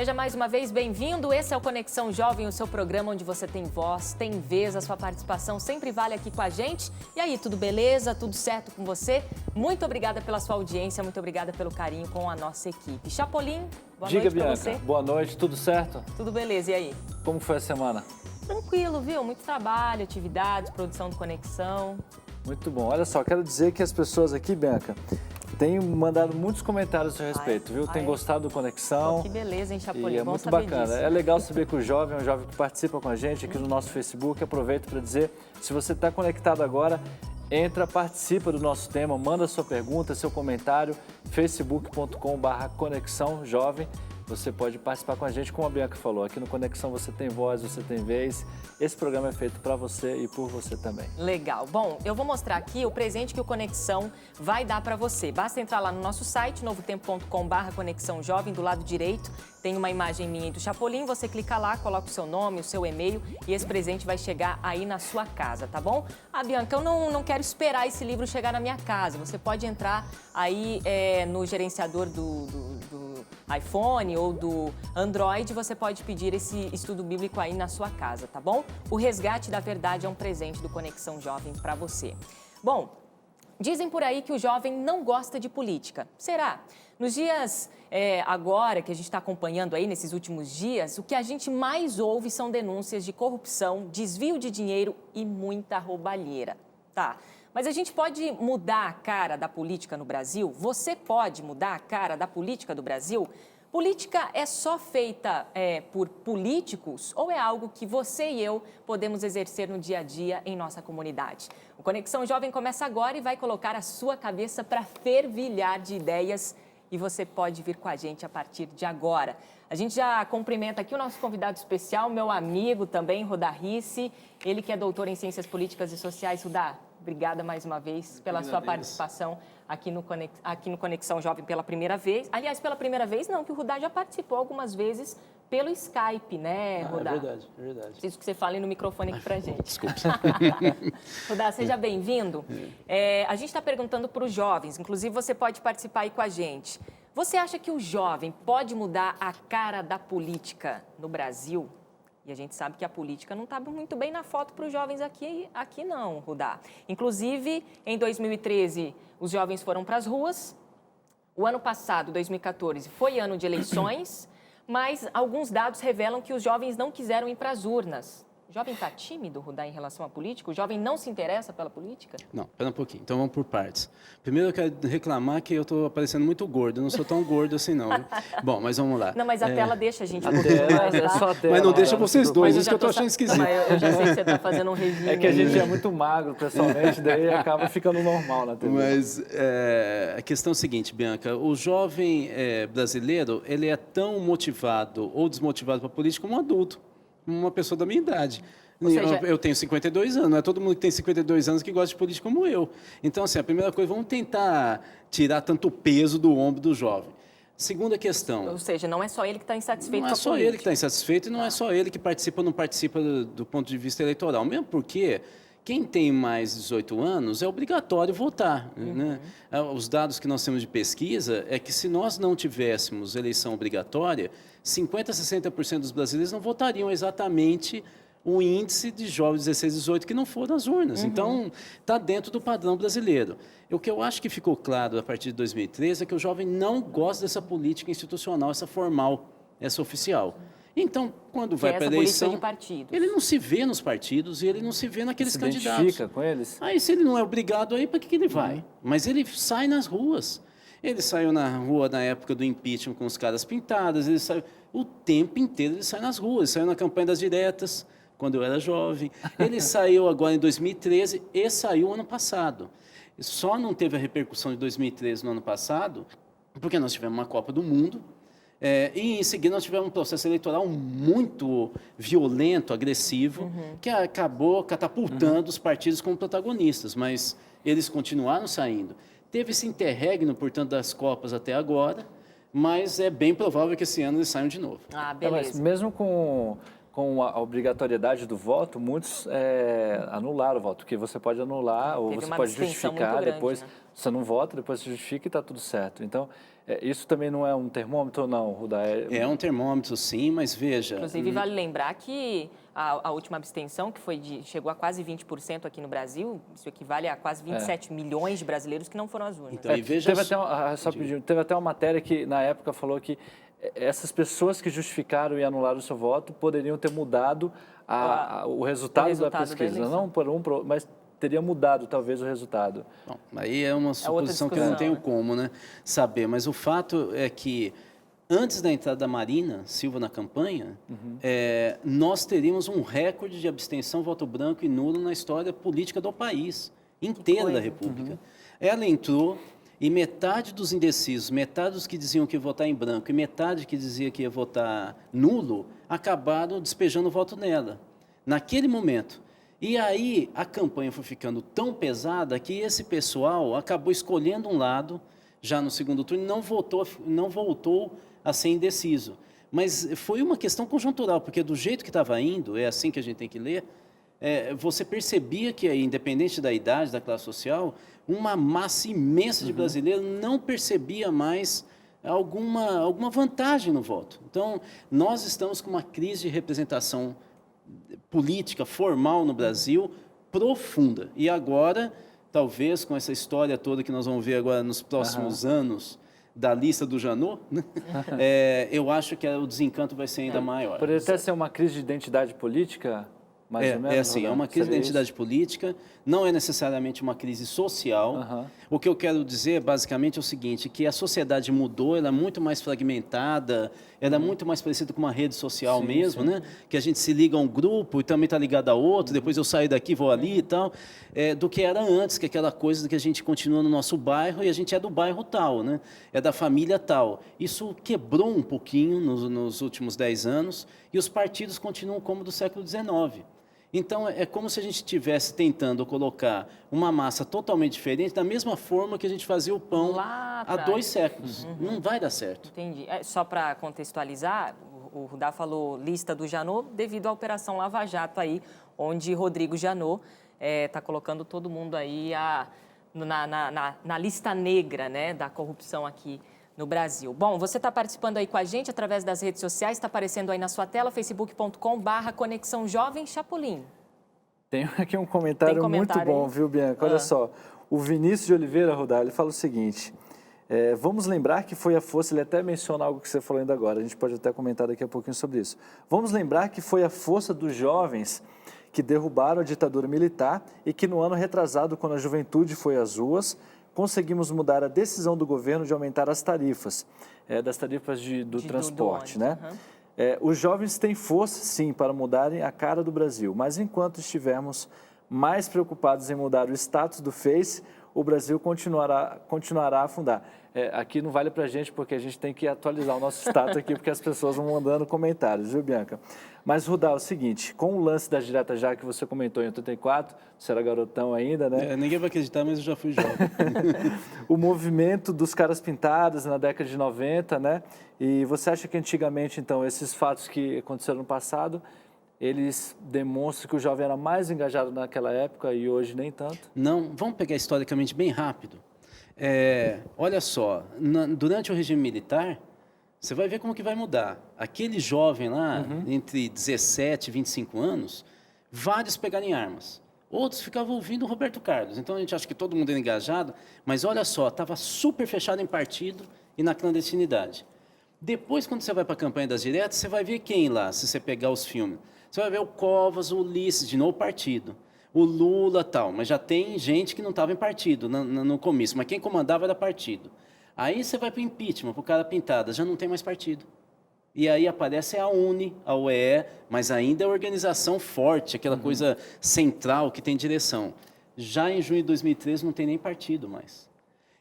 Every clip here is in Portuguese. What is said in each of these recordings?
seja mais uma vez bem-vindo. Esse é o Conexão Jovem, o seu programa onde você tem voz, tem vez, a sua participação sempre vale aqui com a gente. E aí, tudo beleza? Tudo certo com você? Muito obrigada pela sua audiência, muito obrigada pelo carinho com a nossa equipe. Chapolin, boa noite pra você. Boa noite, tudo certo? Tudo beleza, e aí? Como foi a semana? Tranquilo, viu? Muito trabalho, atividades, produção do Conexão. Muito bom. Olha só, quero dizer que as pessoas aqui, Bianca, têm mandado muitos comentários a seu respeito, viu? Tem gostado do Conexão. Pô, que beleza, hein, Chapolin? E é muito bacana. É legal saber que o jovem é um jovem que participa com a gente aqui no nosso Facebook. Aproveito para dizer, se você está conectado agora, entra, participa do nosso tema, manda sua pergunta, seu comentário, facebook.com/Conexão Jovem. Você pode participar com a gente, como a Bianca falou. Aqui no Conexão você tem voz, você tem vez. Esse programa é feito para você e por você também. Legal. Bom, eu vou mostrar aqui o presente que o Conexão vai dar para você. Basta entrar lá no nosso site, novotempo.com/Conexão Jovem, do lado direito. Tem uma imagem minha e do Chapolin, você clica lá, coloca o seu nome, o seu e-mail e esse presente vai chegar aí na sua casa, tá bom? Ah, Bianca, eu não quero esperar esse livro chegar na minha casa. Você pode entrar aí no gerenciador do iPhone ou do Android, você pode pedir esse estudo bíblico aí na sua casa, tá bom? O Resgate da Verdade é um presente do Conexão Jovem para você. Bom, dizem por aí que o jovem não gosta de política. Será? Nos dias agora que a gente está acompanhando aí, nesses últimos dias, o que a gente mais ouve são denúncias de corrupção, desvio de dinheiro e muita roubalheira. Tá, mas a gente pode mudar a cara da política no Brasil? Você pode mudar a cara da política do Brasil? Política é só feita por políticos ou é algo que você e eu podemos exercer no dia a dia em nossa comunidade? O Conexão Jovem começa agora e vai colocar a sua cabeça para fervilhar de ideias e você pode vir com a gente a partir de agora. A gente já cumprimenta aqui o nosso convidado especial, meu amigo também, Rudá Rissi, ele que é doutor em Ciências Políticas e Sociais. Rudá, obrigada mais uma vez pela sua participação aqui no Conexão Jovem pela primeira vez. Aliás, pela primeira vez não, que o Rudá já participou algumas vezes pelo Skype, né, Rudá? É verdade, é verdade. Preciso que você fale no microfone aqui pra gente. Desculpa. Rudá, seja bem-vindo. A gente está perguntando para os jovens, inclusive você pode participar aí com a gente. Você acha que o jovem pode mudar a cara da política no Brasil? E a gente sabe que a política não está muito bem na foto para os jovens aqui não, Rudá. Inclusive, em 2013, os jovens foram para as ruas. O ano passado, 2014, foi ano de eleições, mas alguns dados revelam que os jovens não quiseram ir para as urnas. O jovem está tímido, Rudá, em relação à política? O jovem não se interessa pela política? Não, espera um pouquinho. Então vamos por partes. Primeiro eu quero reclamar que eu estou parecendo muito gordo. Eu não sou tão gordo assim, não. Bom, mas vamos lá. Não, mas a tela deixa a gente mais, tá? Mas não deixa vocês dois, isso que eu estou achando esquisito. Mas eu já sei que você está fazendo um regime. É que a gente é muito magro, pessoalmente, daí acaba ficando normal na TV. Mas a questão é a seguinte, Bianca. O jovem brasileiro, ele é tão motivado ou desmotivado para a política como um adulto. Uma pessoa da minha idade. Seja, eu tenho 52 anos, não é todo mundo que tem 52 anos que gosta de política como eu. Então, assim, a primeira coisa, vamos tentar tirar tanto peso do ombro do jovem. Segunda questão... Ou seja, não é só ele que está insatisfeito com a política. Não é só ele que está insatisfeito e não é só ele que participa ou não participa do ponto de vista eleitoral. Mesmo porque quem tem mais de 18 anos é obrigatório votar. Né? Os dados que nós temos de pesquisa é que se nós não tivéssemos eleição obrigatória, 50% a 60% dos brasileiros não votariam exatamente o índice de jovens 16 e 18 que não foram às urnas. Então, está dentro do padrão brasileiro. O que eu acho que ficou claro a partir de 2013 é que o jovem não gosta dessa política institucional, essa formal, essa oficial. Então, quando vai para a eleição, ele não se vê nos partidos e ele não se vê naqueles candidatos. Se identifica com eles? Aí, se ele não é obrigado aí, para que ele vai? Mas ele sai nas ruas. Ele saiu na rua na época do impeachment com os caras pintados, ele saiu o tempo inteiro, ele sai nas ruas, ele saiu na campanha das diretas, quando eu era jovem. Ele saiu agora em 2013 e saiu ano passado. Só não teve a repercussão de 2013 no ano passado, porque nós tivemos uma Copa do Mundo, e em seguida nós tivemos um processo eleitoral muito violento, agressivo, que acabou catapultando os partidos como protagonistas, mas eles continuaram saindo. Teve esse interregno, portanto, das Copas até agora, mas é bem provável que esse ano eles saiam de novo. Ah, beleza. Mas mesmo com com a obrigatoriedade do voto, muitos anularam o voto, porque você pode anular ou você pode justificar, grande, depois né? Você não vota, depois você justifica e está tudo certo. Então, isso também não é um termômetro ou não, Rudá? É um termômetro, sim, mas veja... Inclusive, vale lembrar que a última abstenção, que chegou a quase 20% aqui no Brasil, isso equivale a quase 27 milhões de brasileiros que não foram às urnas. Então, teve até uma matéria que, na época, falou que essas pessoas que justificaram e anularam o seu voto poderiam ter mudado o resultado da pesquisa. Não por mas teria mudado, talvez, o resultado. Bom, aí é uma suposição que eu não tenho como saber, mas o fato é que, antes da entrada da Marina Silva na campanha, nós teríamos um recorde de abstenção, voto branco e nulo na história política do país, inteira da República. Ela entrou e metade dos indecisos, metade dos que diziam que ia votar em branco e metade que dizia que ia votar nulo, acabaram despejando o voto nela, naquele momento. E aí a campanha foi ficando tão pesada que esse pessoal acabou escolhendo um lado, já no segundo turno, e não voltou a ser indeciso. Mas foi uma questão conjuntural, porque do jeito que estava indo, é assim que a gente tem que ler, você percebia que, independente da idade, da classe social, uma massa imensa de brasileiros não percebia mais alguma vantagem no voto. Então, nós estamos com uma crise de representação política formal no Brasil profunda. E agora, talvez com essa história toda que nós vamos ver agora nos próximos anos, da lista do Janot, né? Eu acho que o desencanto vai ser ainda maior. Poderia até ser uma crise de identidade política, mais ou menos? Assim, é uma crise de identidade política, não é necessariamente uma crise social. O que eu quero dizer, basicamente, é o seguinte, que a sociedade mudou, ela é muito mais fragmentada, ela é muito mais parecida com uma rede social mesmo, né? Que a gente se liga a um grupo e também está ligado a outro, depois eu saio daqui, vou ali e tal, do que era antes, que é aquela coisa que a gente continua no nosso bairro e a gente é do bairro tal, né? É da família tal. Isso quebrou um pouquinho nos últimos 10 anos e os partidos continuam como do século XIX. Então, é como se a gente estivesse tentando colocar uma massa totalmente diferente, da mesma forma que a gente fazia o pão há 2 séculos. Não vai dar certo. Entendi. Só para contextualizar, o Rudá falou lista do Janot devido à Operação Lava Jato aí, onde Rodrigo Janot está colocando todo mundo aí na lista negra, né, da corrupção aqui no Brasil. Bom, você está participando aí com a gente através das redes sociais, está aparecendo aí na sua tela, facebook.com/Conexão Jovem Chapolin. Tem aqui um comentário muito bom, viu, Bianca? Olha só, o Vinícius de Oliveira, Rudá, ele fala o seguinte, vamos lembrar que foi a força, ele até menciona algo que você falou ainda agora, a gente pode até comentar daqui a pouquinho sobre isso. Vamos lembrar que foi a força dos jovens que derrubaram a ditadura militar e que no ano retrasado, quando a juventude foi às ruas, conseguimos mudar a decisão do governo de aumentar as tarifas, das tarifas do transporte, né? Os jovens têm força, sim, para mudarem a cara do Brasil, mas enquanto estivermos mais preocupados em mudar o status do Face, o Brasil continuará a afundar. Aqui não vale para a gente, porque a gente tem que atualizar o nosso status aqui, porque as pessoas vão mandando comentários, viu, Bianca? Mas, Rudá, é o seguinte, com o lance das diretas já que você comentou em 84, você era garotão ainda, né? Ninguém vai acreditar, mas eu já fui jovem. O movimento dos caras pintados na década de 90, né? E você acha que antigamente, então, esses fatos que aconteceram no passado, eles demonstram que o jovem era mais engajado naquela época e hoje nem tanto? Não, vamos pegar historicamente bem rápido. Olha só, durante o regime militar, você vai ver como que vai mudar. Aquele jovem lá, entre 17 e 25 anos, vários pegaram em armas. Outros ficavam ouvindo o Roberto Carlos. Então, a gente acha que todo mundo era engajado, mas olha só, estava super fechado em partido e na clandestinidade. Depois, quando você vai para a campanha das diretas, você vai ver quem lá, se você pegar os filmes. Você vai ver o Covas, o Ulisses, de novo partido. O Lula tal, mas já tem gente que não estava em partido no começo, mas quem comandava era partido. Aí você vai para o impeachment, para o cara pintada, já não tem mais partido. E aí aparece a UNE, a UEE, mas ainda é organização forte, aquela coisa central que tem direção. Já em junho de 2013 não tem nem partido mais.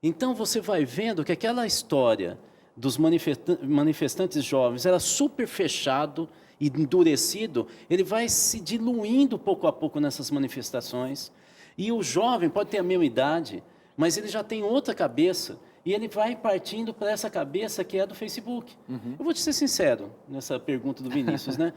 Então você vai vendo que aquela história dos manifestantes jovens era super fechado e endurecido, ele vai se diluindo pouco a pouco nessas manifestações. E o jovem pode ter a mesma idade, mas ele já tem outra cabeça, e ele vai partindo para essa cabeça que é do Facebook. Eu vou te ser sincero nessa pergunta do Vinícius, né?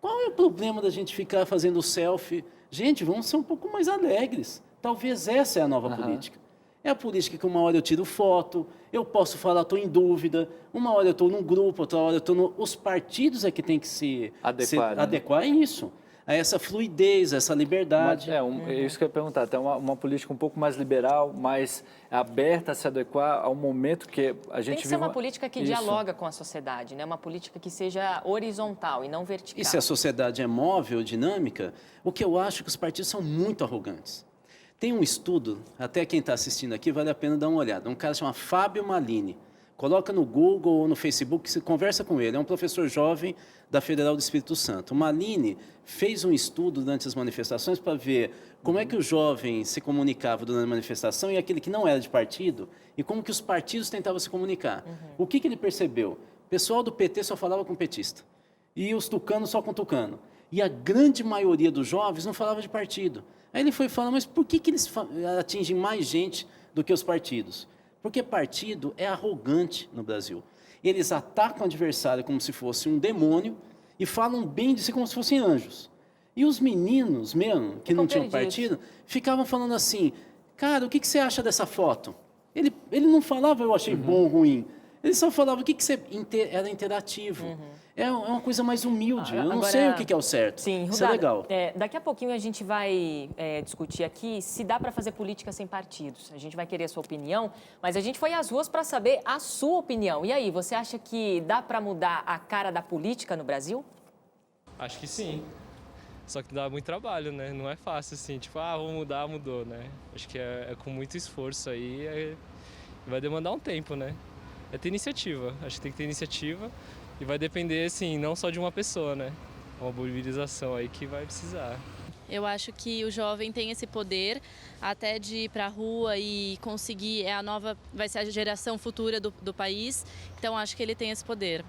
Qual é o problema da gente ficar fazendo selfie? Gente, vamos ser um pouco mais alegres. Talvez essa é a nova política. É a política que uma hora eu tiro foto, eu posso falar, estou em dúvida, uma hora eu estou num grupo, outra hora eu estou no... Os partidos é que tem que se adequar a isso, a essa fluidez, a essa liberdade. É isso que eu ia perguntar, até uma política um pouco mais liberal, mais aberta a se adequar ao momento que a gente vive. Tem que ser uma política que dialoga com a sociedade, né? Uma política que seja horizontal e não vertical. E se a sociedade é móvel, dinâmica, o que eu acho é que os partidos são muito arrogantes. Tem um estudo, até quem está assistindo aqui vale a pena dar uma olhada, um cara chama Fábio Malini. Coloca no Google ou no Facebook, se conversa com ele. É um professor jovem da Federal do Espírito Santo. O Malini fez um estudo durante as manifestações para ver como é que o jovem se comunicava durante a manifestação e aquele que não era de partido, e como que os partidos tentavam se comunicar. O que ele percebeu? O pessoal do PT só falava com petista, e os tucanos só com tucano. E a grande maioria dos jovens não falava de partido. Aí ele foi falando, mas por que eles atingem mais gente do que os partidos? Porque partido é arrogante no Brasil. Eles atacam o adversário como se fosse um demônio e falam bem de si como se fossem anjos. E os meninos mesmo, que não tinham partido, ficavam falando assim, cara, o que você acha dessa foto? Ele não falava, eu achei bom ou ruim. Ele só falava o que você... Era interativo. É uma coisa mais humilde. Eu não sei o que é o certo. Sim, isso é legal. Daqui a pouquinho a gente vai discutir aqui se dá para fazer política sem partidos. A gente vai querer a sua opinião, mas a gente foi às ruas para saber a sua opinião. E aí, você acha que dá para mudar a cara da política no Brasil? Acho que sim. Só que dá muito trabalho, né? Não é fácil assim, tipo, vou mudar, mudou, né? Acho que é com muito esforço aí, vai demandar um tempo, né? É ter iniciativa, acho que tem que ter iniciativa e vai depender, assim, não só de uma pessoa, né? Uma mobilização aí que vai precisar. Eu acho que o jovem tem esse poder até de ir para a rua e conseguir, vai ser a geração futura do país, então acho que ele tem esse poder.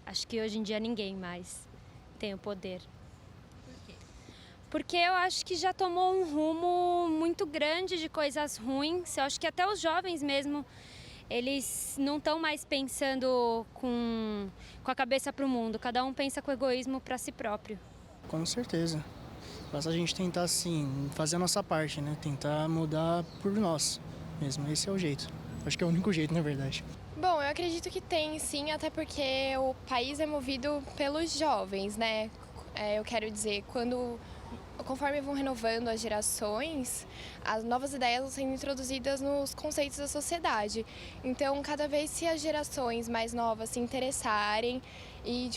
Acho que hoje em dia ninguém mais tem o poder. Por quê? Porque eu acho que já tomou um rumo muito grande de coisas ruins, eu acho que até os jovens mesmo, eles não estão mais pensando com a cabeça para o mundo, cada um pensa com egoísmo para si próprio. Com certeza. Basta a gente tentar, assim, fazer a nossa parte, né? Tentar mudar por nós mesmo. Esse é o jeito. Acho que é o único jeito, na verdade. Bom, eu acredito que tem, sim, até porque o país é movido pelos jovens, né? Eu quero dizer, conforme vão renovando as gerações, as novas ideias vão sendo introduzidas nos conceitos da sociedade. Então, cada vez que as gerações mais novas se interessarem e,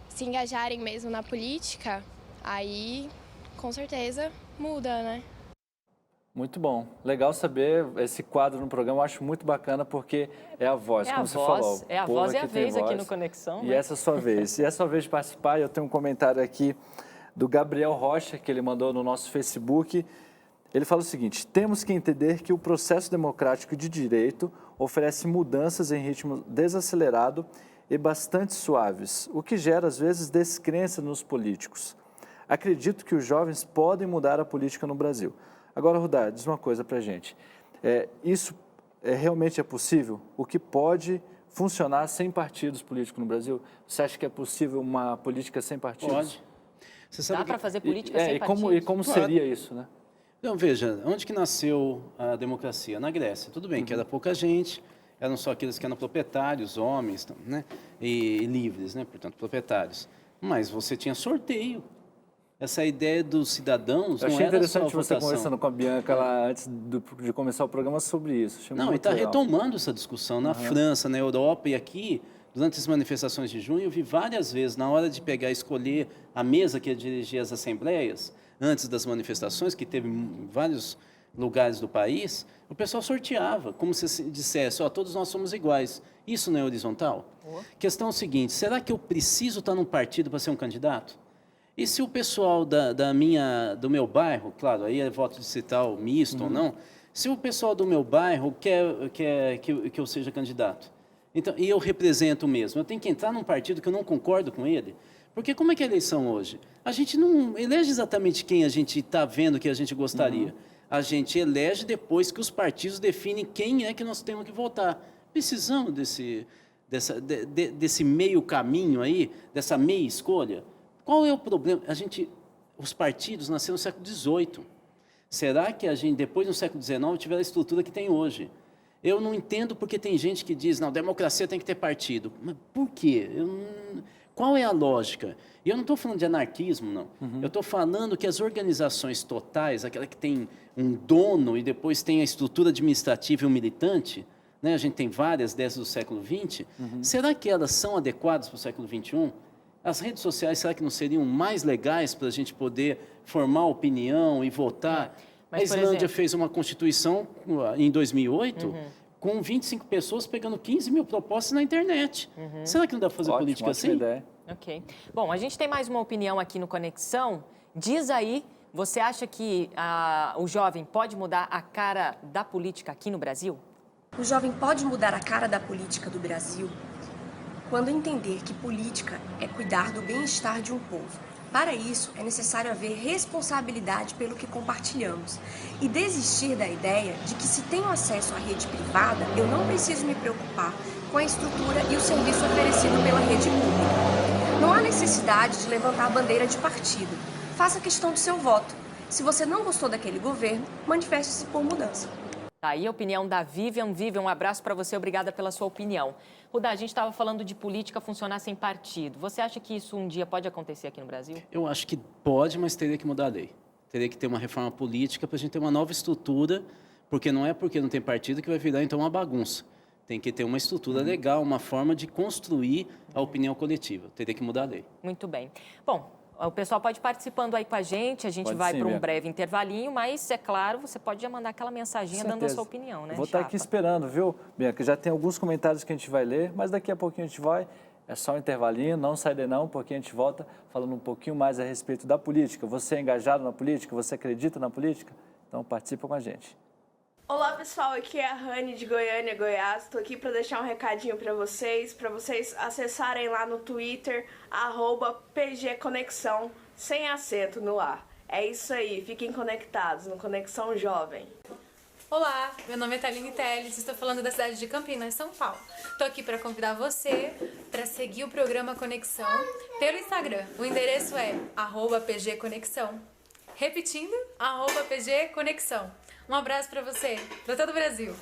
se engajarem mesmo na política, aí, com certeza, muda, né? Muito bom. Legal saber esse quadro no programa. Eu acho muito bacana porque é a voz, como você falou. É a voz e a vez aqui no Conexão. E essa é a sua vez. E é a sua vez de participar. Eu tenho um comentário aqui do Gabriel Rocha, que ele mandou no nosso Facebook. Ele fala o seguinte: temos que entender que o processo democrático de direito oferece mudanças em ritmo desacelerado e bastante suaves, o que gera, às vezes, descrença nos políticos. Acredito que os jovens podem mudar a política no Brasil. Agora, Rudá, diz uma coisa para a gente. Isso realmente é possível? O que pode funcionar sem partidos políticos no Brasil? Você acha que é possível uma política sem partidos? Pode. Você sabe Dá para fazer política sem partidos? E como seria isso, né? Então, veja, onde que nasceu a democracia? Na Grécia. Tudo bem que era pouca gente, eram só aqueles que eram proprietários, homens, né? E livres, né? Portanto, proprietários. Mas você tinha sorteio. Essa ideia dos cidadãos. Eu achei interessante você conversando com a Bianca lá antes de começar o programa sobre isso. Não, e está retomando essa discussão na França, na Europa e aqui. Durante as manifestações de junho, eu vi várias vezes, na hora de pegar e escolher a mesa que ia dirigir as assembleias, antes das manifestações, que teve em vários lugares do país, o pessoal sorteava, como se dissesse, todos nós somos iguais. Isso não é horizontal? Questão é o seguinte, será que eu preciso estar num partido para ser um candidato? E se o pessoal do meu bairro, claro, aí é voto distrital misto ou não, se o pessoal do meu bairro quer que eu seja candidato, então, e eu represento mesmo, eu tenho que entrar num partido que eu não concordo com ele? Porque como é que é a eleição hoje? A gente não elege exatamente quem a gente está vendo que a gente gostaria. A gente elege depois que os partidos definem quem é que nós temos que votar. Precisamos desse meio caminho aí, dessa meia escolha. Qual é o problema? Os partidos nasceram no século XVIII. Será que a gente, depois no século XIX, tiver a estrutura que tem hoje? Eu não entendo porque tem gente que diz, não, democracia tem que ter partido. Mas por quê? Qual é a lógica? E eu não estou falando de anarquismo, não. Eu estou falando que as organizações totais, aquela que tem um dono e depois tem a estrutura administrativa e o militante, né? A gente tem várias desde o século XX, será que elas são adequadas para o século XXI? As redes sociais, será que não seriam mais legais para a gente poder formar opinião e votar? Mas, a Islândia fez uma constituição em 2008 com 25 pessoas pegando 15 mil propostas na internet. Será que não dá para fazer política assim? Ideia. Ok. Bom, a gente tem mais uma opinião aqui no Conexão. Diz aí, você acha que o jovem pode mudar a cara da política aqui no Brasil? O jovem pode mudar a cara da política do Brasil quando entender que política é cuidar do bem-estar de um povo. Para isso, é necessário haver responsabilidade pelo que compartilhamos e desistir da ideia de que se tenho acesso à rede privada, eu não preciso me preocupar com a estrutura e o serviço oferecido pela rede pública. Não há necessidade de levantar a bandeira de partido. Faça questão do seu voto. Se você não gostou daquele governo, manifeste-se por mudança. Tá aí a opinião da Vivian. Vivian, um abraço para você, obrigada pela sua opinião. Rudá, a gente estava falando de política funcionar sem partido. Você acha que isso um dia pode acontecer aqui no Brasil? Eu acho que pode, mas teria que mudar a lei. Teria que ter uma reforma política para a gente ter uma nova estrutura, porque não é porque não tem partido que vai virar então uma bagunça. Tem que ter uma estrutura legal, uma forma de construir a opinião coletiva. Teria que mudar a lei. Muito bem. Bom, o pessoal pode ir participando aí com a gente vai para um breve intervalinho, mas, é claro, você pode já mandar aquela mensaginha dando a sua opinião, né, Vou estar aqui esperando, viu, Bianca? Já tem alguns comentários que a gente vai ler, mas daqui a pouquinho a gente vai. É só um intervalinho, não sai daí não, porque a gente volta falando um pouquinho mais a respeito da política. Você é engajado na política? Você acredita na política? Então participa com a gente. Olá pessoal, aqui é a Rani de Goiânia, Goiás. Estou aqui para deixar um recadinho para vocês acessarem lá no Twitter, @PGConexão, sem acento no A. É isso aí, fiquem conectados no Conexão Jovem. Olá, meu nome é Thaline Teles, estou falando da cidade de Campinas, São Paulo. Estou aqui para convidar você para seguir o programa Conexão pelo Instagram. O endereço é @PGConexão. Repetindo, @PGConexão. Um abraço para você, para todo o Brasil.